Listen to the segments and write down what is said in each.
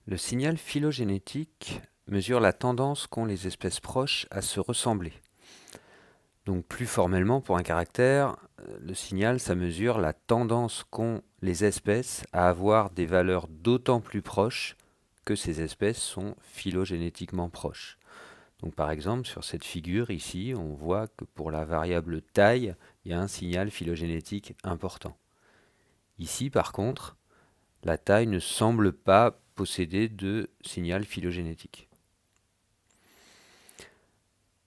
Le signal phylogénétique mesure la tendance qu'ont les espèces proches à se ressembler. Donc plus formellement, pour un caractère, le signal, ça mesure la tendance qu'ont les espèces à avoir des valeurs d'autant plus proches que ces espèces sont phylogénétiquement proches. Donc par exemple, sur cette figure ici, on voit que pour la variable taille, il y a un signal phylogénétique important. Ici, par contre, la taille ne semble pas posséder de signal phylogénétique.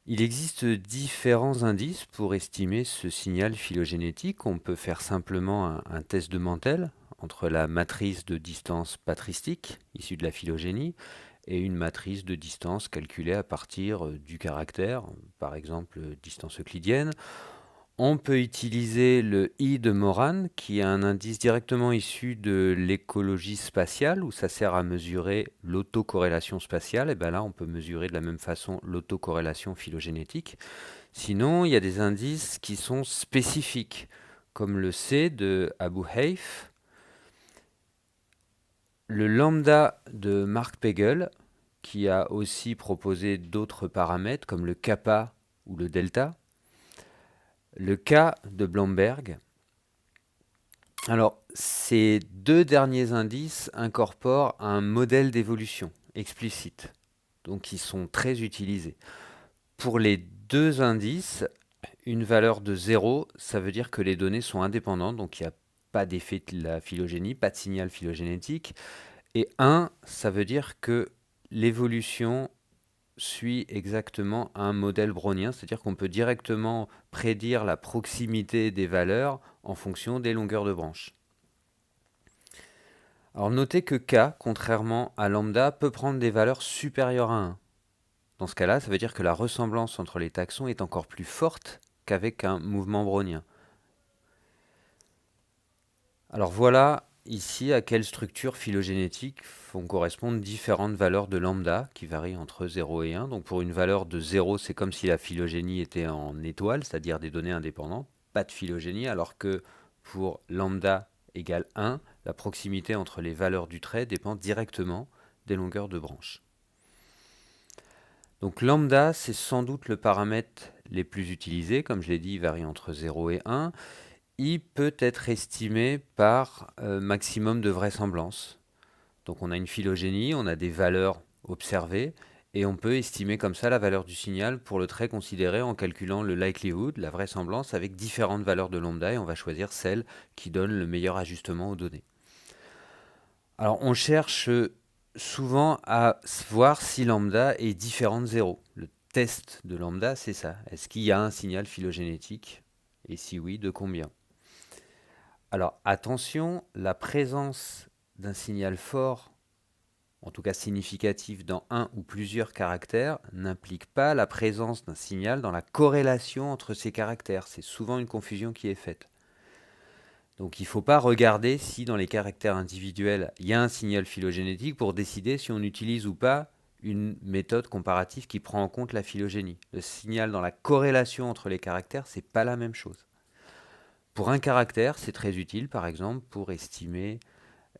Il existe différents indices pour estimer ce signal phylogénétique. On peut faire simplement un test de Mantel entre la matrice de distance patristique, issue de la phylogénie, et une matrice de distance calculée à partir du caractère, par exemple distance euclidienne. On peut utiliser le I de Moran, qui est un indice directement issu de l'écologie spatiale, où ça sert à mesurer l'autocorrélation spatiale. Et bien là, on peut mesurer de la même façon l'autocorrélation phylogénétique. Sinon, il y a des indices qui sont spécifiques, comme le C de Abu Hayf, le lambda de Mark Pagel, qui a aussi proposé d'autres paramètres, comme le kappa ou le delta, le K de Blomberg. Alors, ces deux derniers indices incorporent un modèle d'évolution explicite, donc ils sont très utilisés. Pour les deux indices, une valeur de 0, ça veut dire que les données sont indépendantes, donc il n'y a pas d'effet de la phylogénie, pas de signal phylogénétique. Et 1, ça veut dire que l'évolution suit exactement un modèle brownien, c'est-à-dire qu'on peut directement prédire la proximité des valeurs en fonction des longueurs de branche. Alors notez que K, contrairement à lambda, peut prendre des valeurs supérieures à 1. Dans ce cas-là, ça veut dire que la ressemblance entre les taxons est encore plus forte qu'avec un mouvement brownien. Alors voilà ici à quelle structure phylogénétique vont correspondre différentes valeurs de lambda qui varient entre 0 et 1. Donc pour une valeur de 0, c'est comme si la phylogénie était en étoile, c'est-à-dire des données indépendantes, pas de phylogénie, alors que pour lambda égale 1, la proximité entre les valeurs du trait dépend directement des longueurs de branche. Donc lambda, c'est sans doute le paramètre les plus utilisés, comme je l'ai dit, il varie entre 0 et 1. I peut être estimé par maximum de vraisemblance. Donc on a une phylogénie, on a des valeurs observées, et on peut estimer comme ça la valeur du signal pour le trait considéré en calculant le likelihood, la vraisemblance, avec différentes valeurs de lambda, et on va choisir celle qui donne le meilleur ajustement aux données. Alors on cherche souvent à voir si lambda est différent de 0. Le test de lambda, c'est ça. Est-ce qu'il y a un signal phylogénétique? Et si oui, de combien? Alors attention, la présence d'un signal fort, en tout cas significatif dans un ou plusieurs caractères, n'implique pas la présence d'un signal dans la corrélation entre ces caractères. C'est souvent une confusion qui est faite. Donc il ne faut pas regarder si dans les caractères individuels, il y a un signal phylogénétique pour décider si on utilise ou pas une méthode comparative qui prend en compte la phylogénie. Le signal dans la corrélation entre les caractères, c'est pas la même chose. Pour un caractère, c'est très utile, par exemple, pour estimer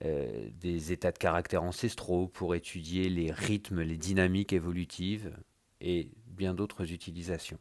des états de caractère ancestraux, pour étudier les rythmes, les dynamiques évolutives et bien d'autres utilisations.